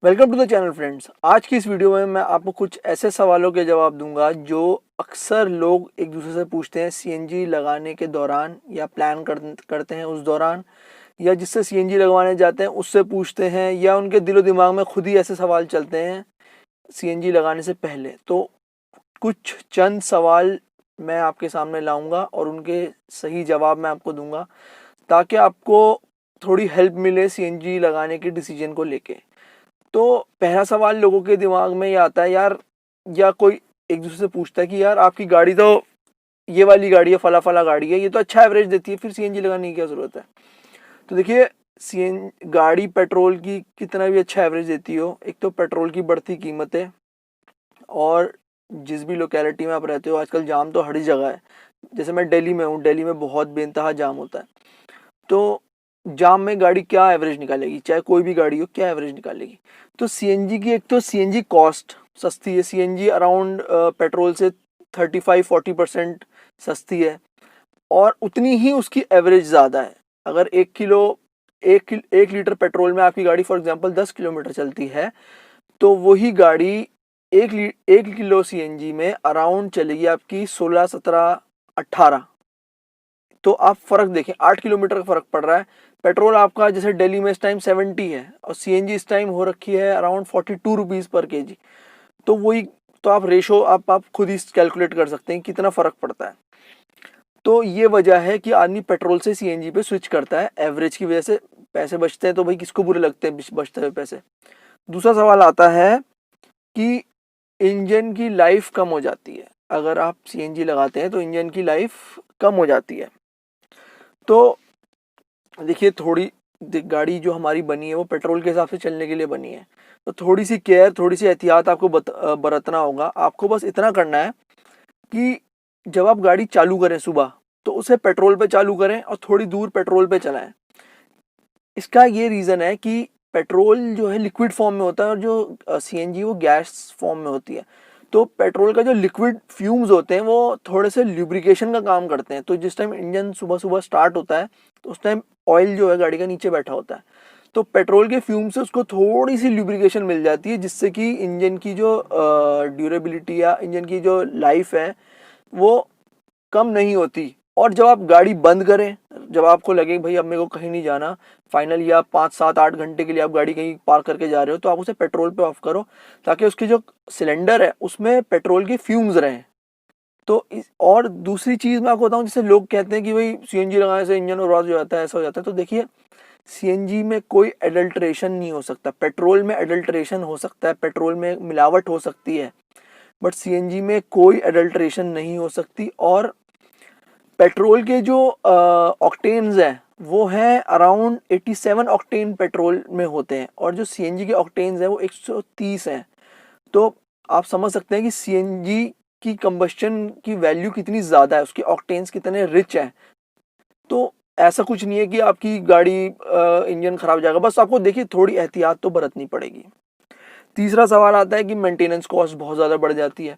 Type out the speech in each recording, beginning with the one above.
Welcome to the channel friends. आज की इस वीडियो में मैं आपको कुछ ऐसे सवालों के जवाब दूंगा जो अक्सर लोग एक दूसरे से पूछते हैं सीएनजी लगाने के दौरान या करते हैं उस दौरान, या जिससे सीएनजी लगवाने जाते हैं उससे पूछते हैं, या उनके दिलो दिमाग में खुद ही ऐसे सवाल चलते हैं सीएनजी लगाने से पहले। तो कुछ चंद सवाल मैं आपके सामने लाऊंगा और उनके सही जवाब मैं आपको दूंगा ताकि आपको थोड़ी हेल्प मिले सीएनजी लगाने के डिसीजन को लेके। तो पहला सवाल लोगों के दिमाग में ये आता है यार, या कोई एक दूसरे से पूछता है कि यार आपकी गाड़ी तो ये वाली गाड़ी है, फला फला गाड़ी है, ये तो अच्छा एवरेज देती है, फिर सीएनजी लगाने की क्या ज़रूरत है। तो देखिए, सीएन गाड़ी पेट्रोल की कितना भी अच्छा एवरेज देती हो, एक तो पेट्रोल की बढ़ती कीमत है, और जिस भी लोकेलिटी में आप रहते हो आजकल जाम तो हर जगह है। जैसे मैं दिल्ली में हूँ, दिल्ली में बहुत बेनतहा जाम होता है। तो जाम में गाड़ी क्या एवरेज निकालेगी, चाहे कोई भी गाड़ी हो, क्या एवरेज निकालेगी। तो सीएनजी की, एक तो सीएनजी कॉस्ट सस्ती है। सीएनजी अराउंड पेट्रोल से 35-40% सस्ती है, और उतनी ही उसकी एवरेज ज़्यादा है। अगर 1 लीटर पेट्रोल में आपकी गाड़ी फॉर एग्जांपल 10 किलोमीटर चलती है, तो वही गाड़ी 1 किलो सीएनजी में अराउंड चलेगी आपकी 16-17-18। तो आप फर्क देखें, 8 किलोमीटर का फर्क पड़ रहा है। पेट्रोल आपका जैसे दिल्ली में इस टाइम 70 है, और सीएनजी इस टाइम हो रखी है अराउंड 42 रुपीज़ पर केजी। तो वही, तो आप रेशो आप खुद ही कैलकुलेट कर सकते हैं कितना फ़र्क पड़ता है। तो ये वजह है कि आदमी पेट्रोल से सीएनजी पे स्विच करता है, एवरेज की वजह से। पैसे बचते हैं तो भाई किसको बुरे लगते हैं बचते हुए पैसे। दूसरा सवाल आता है कि इंजन की लाइफ कम हो जाती है। अगर आप सीएनजी लगाते हैं तो इंजन की लाइफ कम हो जाती है। तो देखिए, थोड़ी गाड़ी जो हमारी बनी है वो पेट्रोल के हिसाब से चलने के लिए बनी है। तो थोड़ी सी केयर, थोड़ी सी एहतियात आपको बरतना होगा। आपको बस इतना करना है कि जब आप गाड़ी चालू करें सुबह, तो उसे पेट्रोल पे चालू करें और थोड़ी दूर पेट्रोल पे चलाएं। इसका ये रीज़न है कि पेट्रोल जो है लिक्विड फॉर्म में होता है, और जो सीएनजी वो गैस फॉर्म में होती है। तो पेट्रोल का जो लिक्विड फ्यूम्स होते हैं वो थोड़े से ल्यूब्रिकेशन का काम करते हैं। तो जिस टाइम इंजन सुबह सुबह स्टार्ट होता है, तो उस टाइम ऑयल जो है गाड़ी का नीचे बैठा होता है। तो पेट्रोल के फ्यूम से उसको थोड़ी सी ल्यूब्रिकेशन मिल जाती है, जिससे कि इंजन की जो ड्यूरेबिलिटी या इंजन की जो लाइफ है वो कम नहीं होती। और जब आप गाड़ी बंद करें, जब आपको लगे भाई अब मेरे को कहीं नहीं जाना, फाइनली आप 5-7-8 घंटे के लिए आप गाड़ी कहीं पार्क करके जा रहे हो, तो आप उसे पेट्रोल पे ऑफ करो, ताकि उसकी जो सिलेंडर है उसमें पेट्रोल के फ्यूम्स रहें। तो और दूसरी चीज़ मैं आपको बताऊं, जैसे लोग कहते हैं कि भाई सीएनजी लगाने से इंजन बर्बाद हो जाता है, ऐसा हो जाता है। तो देखिए, सीएनजी में कोई एडल्ट्रेशन नहीं हो सकता। पेट्रोल में एडल्ट्रेशन हो सकता है, पेट्रोल में मिलावट हो सकती है, बट सीएनजी में कोई एडल्ट्रेशन नहीं हो सकती। और पेट्रोल के जो ऑक्टेन्स हैं वो हैं अराउंड 87 ऑक्टेन पेट्रोल में होते हैं, और जो सीएनजी के ऑक्टेन्स हैं वो 130 हैं। तो आप समझ सकते हैं कि सीएनजी की कंबस्शन की वैल्यू कितनी ज़्यादा है, उसके ऑक्टेन्स कितने रिच हैं। तो ऐसा कुछ नहीं है कि आपकी गाड़ी इंजन खराब हो जाएगा, बस आपको देखिए थोड़ी एहतियात तो बरतनी पड़ेगी। तीसरा सवाल आता है कि मेंटेनेंस कॉस्ट बहुत ज़्यादा बढ़ जाती है।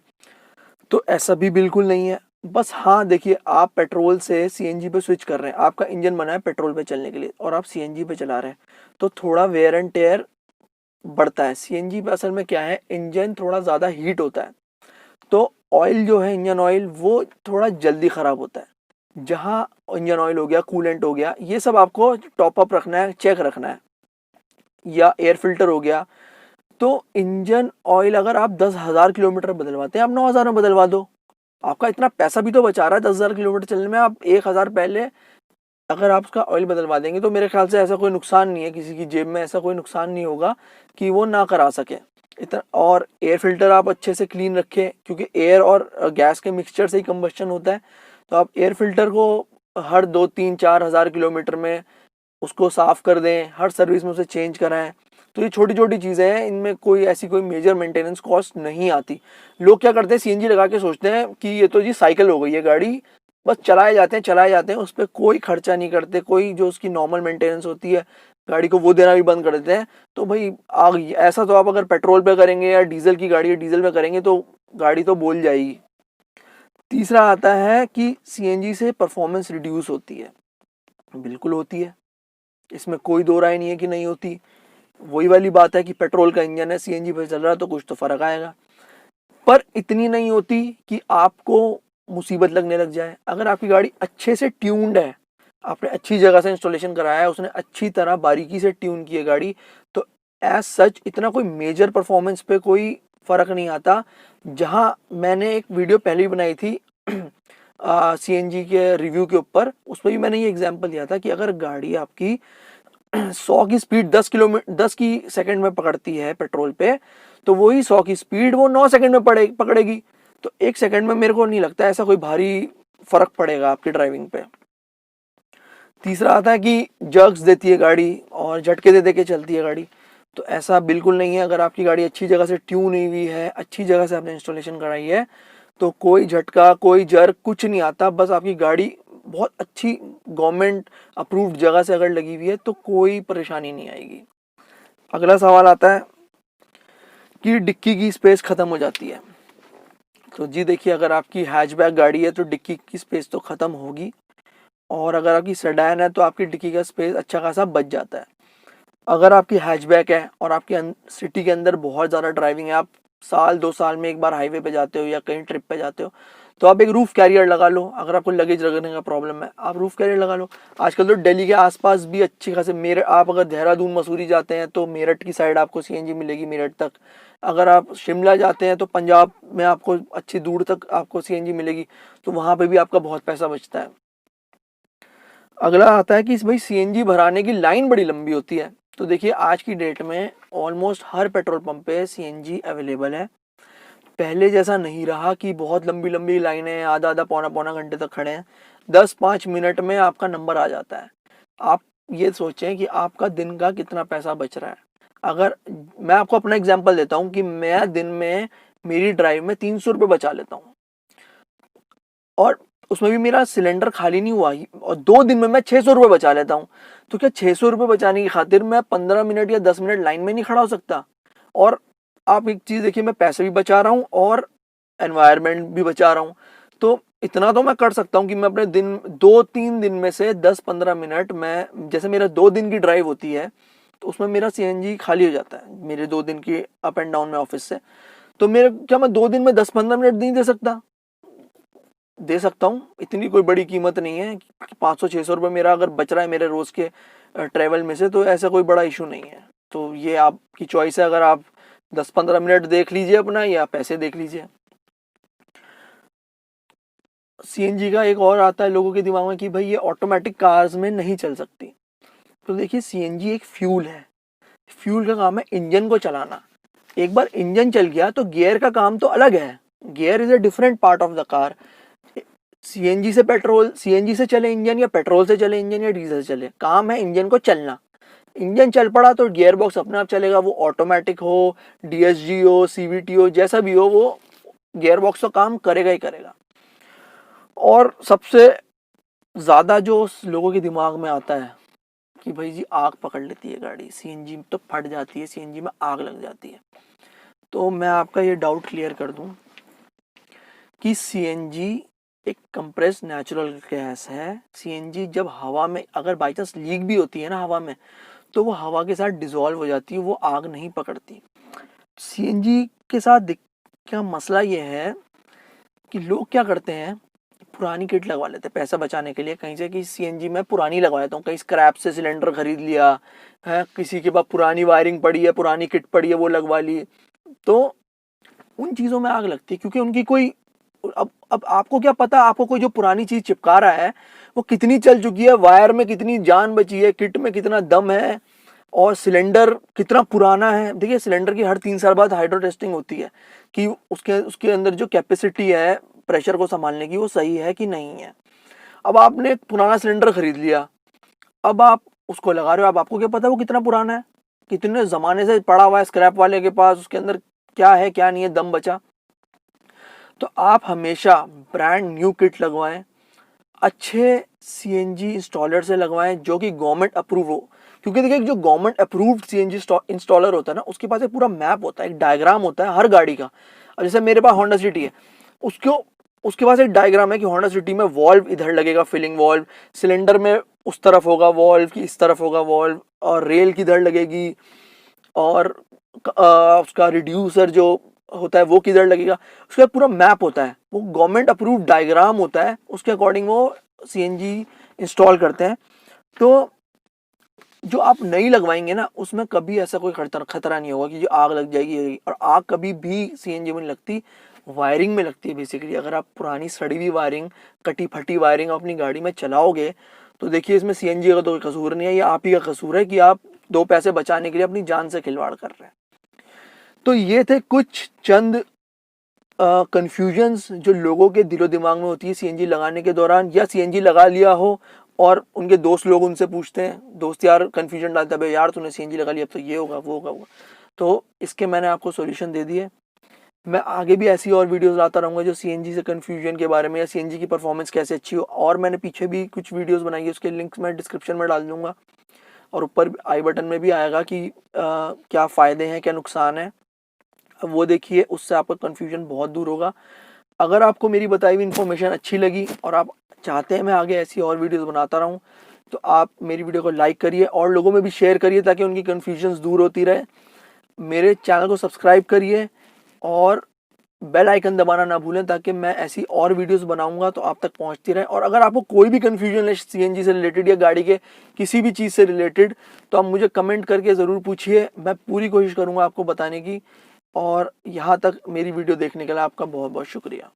तो ऐसा भी बिल्कुल नहीं है। बस हाँ, देखिए, आप पेट्रोल से सीएनजी पे स्विच कर रहे हैं, आपका इंजन बना है पेट्रोल पे चलने के लिए और आप सीएनजी पे चला रहे हैं, तो थोड़ा वेयर एंड टेयर बढ़ता है। सीएनजी पे असल में क्या है, इंजन थोड़ा ज़्यादा हीट होता है, तो ऑयल जो है, इंजन ऑयल, वो थोड़ा जल्दी ख़राब होता है। जहाँ इंजन ऑयल हो गया, कूलेंट हो गया, ये सब आपको टॉप अप रखना है, चेक रखना है। या एयर फिल्टर हो गया। तो इंजन ऑयल अगर आप 10,000 किलोमीटर बदलवाते हैं, आप 9,000 में बदलवा दो। आपका इतना पैसा भी तो बचा रहा है 10,000 किलोमीटर चलने में। आप 1,000 पहले अगर आप उसका ऑयल बदलवा देंगे, तो मेरे ख्याल से ऐसा कोई नुकसान नहीं है, किसी की जेब में ऐसा कोई नुकसान नहीं होगा कि वो ना करा सके इतना। और एयर फिल्टर आप अच्छे से क्लीन रखें, क्योंकि एयर और गैस के मिक्सचर से ही कंबस्शन होता है। तो आप एयर फिल्टर को हर 2-3-4 हज़ार किलोमीटर में उसको साफ़ कर दें, हर सर्विस में उसे चेंज कराएं। तो ये छोटी छोटी चीज़ें हैं, इनमें कोई ऐसी कोई मेजर मेंटेनेंस कॉस्ट नहीं आती। लोग क्या करते हैं, सीएनजी लगा के सोचते हैं कि ये तो जी साइकिल हो गई है गाड़ी, बस चलाए जाते हैं, उस पर कोई खर्चा नहीं करते, कोई जो उसकी नॉर्मल मेंटेनेंस होती है गाड़ी को वो देना भी बंद कर देते हैं। तो भाई आग ऐसा, तो आप अगर पेट्रोल पे करेंगे या डीजल की गाड़ी है डीजल पे करेंगे तो गाड़ी तो बोल जाएगी। तीसरा आता है कि सीएनजी से परफॉर्मेंस रिड्यूस होती है। बिल्कुल होती है, इसमें कोई दो राय नहीं है कि नहीं होती। वही वाली बात है कि पेट्रोल का इंजन है, सीएनजी पे चल रहा है तो कुछ तो फ़र्क आएगा, पर इतनी नहीं होती कि आपको मुसीबत लगने लग जाए। अगर आपकी गाड़ी अच्छे से ट्यून्ड है, आपने अच्छी जगह से इंस्टॉलेशन कराया है, उसने अच्छी तरह बारीकी से ट्यून की है गाड़ी, तो एज सच इतना कोई मेजर परफॉर्मेंस पे कोई फ़र्क नहीं आता। जहां मैंने एक वीडियो पहले ही बनाई थी सीएनजी के रिव्यू के ऊपर, उसमें भी मैंने ये एग्जांपल दिया था कि अगर गाड़ी आपकी 100 की स्पीड 10 की सेकंड में पकड़ती है पेट्रोल पे, तो वही 100 की स्पीड वो 9 सेकंड में पकड़ेगी। तो 1 सेकंड में मेरे को नहीं लगता ऐसा कोई भारी फर्क पड़ेगा आपकी ड्राइविंग पे। तीसरा आता है कि जर्क्स देती है गाड़ी और झटके दे दे के चलती है गाड़ी, तो ऐसा बिल्कुल नहीं है। अगर आपकी गाड़ी अच्छी जगह से ट्यून हुई है, अच्छी जगह से आपने इंस्टॉलेशन कराई है, तो कोई झटका कोई जर्क कुछ नहीं आता। बस आपकी गाड़ी बहुत अच्छी गवर्नमेंट अप्रूव्ड जगह से अगर लगी हुई है तो कोई परेशानी नहीं आएगी। अगला सवाल आता है कि डिक्की की स्पेस ख़त्म हो जाती है। तो जी देखिए, अगर आपकी हैचबैक गाड़ी है तो डिक्की की स्पेस तो ख़त्म होगी, और अगर आपकी सेडान है तो आपकी डिक्की का स्पेस अच्छा खासा बच जाता है। अगर आपकी हैचबैक है और आपकी सिटी के अंदर बहुत ज़्यादा ड्राइविंग है, आप साल 2 साल में एक बार हाईवे पे जाते हो या कहीं ट्रिप पे जाते हो, तो आप एक रूफ कैरियर लगा लो। अगर आपको लगेज रखने का प्रॉब्लम है, आप रूफ कैरियर लगा लो। आजकल तो दिल्ली के आसपास भी अच्छी खासे मेरठ, आप अगर देहरादून मसूरी जाते हैं तो मेरठ की साइड आपको सीएनजी मिलेगी मेरठ तक। अगर आप शिमला जाते हैं तो पंजाब में आपको अच्छी दूर तक आपको सीएनजी मिलेगी, तो वहाँ पे भी आपका बहुत पैसा बचता है। अगला आता है कि भाई सीएनजी भराने की लाइन बड़ी लंबी होती है। तो देखिए, आज की डेट में ऑलमोस्ट हर पेट्रोल पंप पे सीएनजी अवेलेबल है। पहले जैसा नहीं रहा कि बहुत लंबी लंबी लाइनें आधा आधा पौना पौना घंटे तक खड़े हैं। 10-5 मिनट में आपका नंबर आ जाता है। आप ये सोचें कि आपका दिन का कितना पैसा बच रहा है। अगर मैं आपको अपना एग्जांपल देता हूँ कि मैं दिन में मेरी ड्राइव में 300 रुपये बचा लेता हूँ, और उसमें भी मेरा सिलेंडर खाली नहीं हुआ, और 2 दिन में मैं 600 रुपये बचा लेता हूँ। तो क्या 600 रुपये बचाने की खातिर मैं 15 मिनट या 10 मिनट लाइन में नहीं खड़ा हो सकता? और आप एक चीज़ देखिए, मैं पैसे भी बचा रहा हूँ और एनवायरनमेंट भी बचा रहा हूँ। तो इतना तो मैं कर सकता हूँ कि मैं अपने दिन 2-3 दिन में से 10-15 मिनट, मैं जैसे मेरा 2 दिन की ड्राइव होती है तो उसमें मेरा सीएनजी खाली हो जाता है मेरे 2 दिन की अप एंड डाउन में ऑफिस से। तो मेरे क्या मैं 2 दिन में 10-15 मिनट नहीं दे सकता? दे सकता हूँ। इतनी कोई बड़ी कीमत नहीं है। 500-600 रुपये मेरा अगर बच रहा है मेरे रोज़ के ट्रैवल में से, तो ऐसा कोई बड़ा इशू नहीं है। तो ये आपकी चॉइस है, अगर आप 10-15 मिनट देख लीजिए अपना, या पैसे देख लीजिए। सीएनजी का एक और आता है लोगों के दिमाग में कि भाई ये ऑटोमेटिक कार्स में नहीं चल सकती। तो देखिए, सीएनजी एक फ्यूल है। फ्यूल का काम है इंजन को चलाना। एक बार इंजन चल गया तो गियर का काम तो अलग है। Gear is a different part of the car. CNG से चले इंजन या पेट्रोल से चले इंजन या डीजल से चले, काम है इंजन को चलना। इंजन चल पड़ा तो गियर बॉक्स अपने आप चलेगा, वो ऑटोमेटिक हो, डीएसजी हो, सीवीटी हो, जैसा भी हो, वो गियर बॉक्स तो काम करेगा ही करेगा। और सबसे ज़्यादा जो लोगों के दिमाग में आता है कि भाई जी आग पकड़ लेती है गाड़ी, सीएनजी तो फट जाती है, सीएनजी में आग लग जाती है। तो मैं आपका ये डाउट क्लियर कर दूं कि सीएनजी एक कंप्रेस्ड नेचुरल गैस है। सीएनजी जब हवा में अगर बाई चांस लीक भी होती है ना हवा में, तो वो हवा के साथ डिसॉल्व हो जाती है, वो आग नहीं पकड़ती। सीएनजी के साथ क्या मसला ये है कि लोग क्या करते हैं, पुरानी किट लगवा लेते हैं पैसा बचाने के लिए। कहीं से कि सीएनजी में पुरानी लगवा लेता हूँ, कहीं स्क्रैप से सिलेंडर खरीद लिया है, किसी के पास पुरानी वायरिंग पड़ी है, पुरानी किट पड़ी है, वो लगवा ली। तो उन चीज़ों में आग लगती है, क्योंकि उनकी कोई अब आपको क्या पता, आपको कोई जो पुरानी चीज़ चिपका रहा है वो कितनी चल चुकी है, वायर में कितनी जान बची है, किट में कितना दम है, और सिलेंडर कितना पुराना है। देखिए, सिलेंडर की हर 3 साल बाद हाइड्रो टेस्टिंग होती है कि उसके अंदर जो कैपेसिटी है प्रेशर को संभालने की, वो सही है कि नहीं है। अब आपने एक पुराना सिलेंडर खरीद लिया, अब आप उसको लगा रहे हो, अब आपको क्या पता वो कितना पुराना है, कितने ज़माने से पड़ा हुआ है स्क्रैप वाले के पास, उसके अंदर क्या है क्या नहीं है, दम बचा। तो आप हमेशा ब्रांड न्यू किट लगवाएं, अच्छे सीएनजी इंस्टॉलर से लगवाएं जो कि गवर्नमेंट अप्रूव हो। क्योंकि देखिए, जो गवर्नमेंट अप्रूव्ड सीएनजी इंस्टॉलर होता है ना, उसके पास एक पूरा मैप होता है, एक डायग्राम होता है हर गाड़ी का। अब जैसे मेरे पास होंडा सिटी है, उसके पास एक डायग्राम है कि होंडा सिटी में वॉल्व इधर लगेगा, फिलिंग वॉल्व, सिलेंडर में उस तरफ होगा वॉल्व, की इस तरफ होगा वॉल्व, और रेल किधर लगेगी, और उसका रिड्यूसर जो होता है वो किधर लगेगा, उसका पूरा मैप होता है, वो गवर्नमेंट अप्रूव्ड डायग्राम होता है, उसके अकॉर्डिंग वो सीएनजी इंस्टॉल करते हैं। तो जो आप नई लगवाएंगे ना उसमें कभी ऐसा कोई खतरा नहीं होगा कि जो आग लग जाएगी, और आग कभी भी सीएनजी में नहीं लगती, वायरिंग में लगती है बेसिकली। अगर आप पुरानी सड़ी हुई वायरिंग, कटी फटी वायरिंग अपनी गाड़ी में चलाओगे तो देखिए इसमें सीएनजी का तो कोई कसूर नहीं है, ये आप ही का कसूर है कि आप 2 पैसे बचाने के लिए अपनी जान से खिलवाड़ कर रहे हैं। तो ये थे कुछ चंद कन्फ्यूजन्स जो लोगों के दिलो दिमाग में होती है सीएनजी लगाने के दौरान, या सीएनजी लगा लिया हो और उनके दोस्त लोग उनसे पूछते हैं, दोस्त यार कन्फ्यूजन डालता है, यार तूने सीएनजी लगा लिया अब तो ये होगा वो होगा। तो इसके मैंने आपको सॉल्यूशन दे दिए। मैं आगे भी ऐसी और वीडियोस लाता रहूँगा जो सीएनजी से कन्फ्यूजन के बारे में, या सीएनजी की परफॉर्मेंस कैसे अच्छी हो। और मैंने पीछे भी कुछ वीडियोस बनाई है, उसके लिंक्स मैं डिस्क्रिप्शन में डाल दूँगा, और ऊपर आई बटन में भी आएगा कि क्या फ़ायदे हैं क्या नुकसान है, अब वो देखिए, उससे आपका कन्फ्यूजन बहुत दूर होगा। अगर आपको मेरी बताई हुई इन्फॉर्मेशन अच्छी लगी और आप चाहते हैं मैं आगे ऐसी और वीडियोस बनाता रहूं, तो आप मेरी वीडियो को लाइक करिए और लोगों में भी शेयर करिए ताकि उनकी कन्फ्यूजन्स दूर होती रहे। मेरे चैनल को सब्सक्राइब करिए और बेल आइकन दबाना ना भूलें ताकि मैं ऐसी और वीडियोस बनाऊंगा तो आप तक पहुंचती रहे। और अगर आपको कोई भी कन्फ्यूजन है सीएनजी से रिलेटेड या गाड़ी के किसी भी चीज़ से रिलेटेड, तो आप मुझे कमेंट करके ज़रूर पूछिए, मैं पूरी कोशिश करूँगा आपको बताने की। और यहाँ तक मेरी वीडियो देखने के लिए आपका बहुत बहुत शुक्रिया।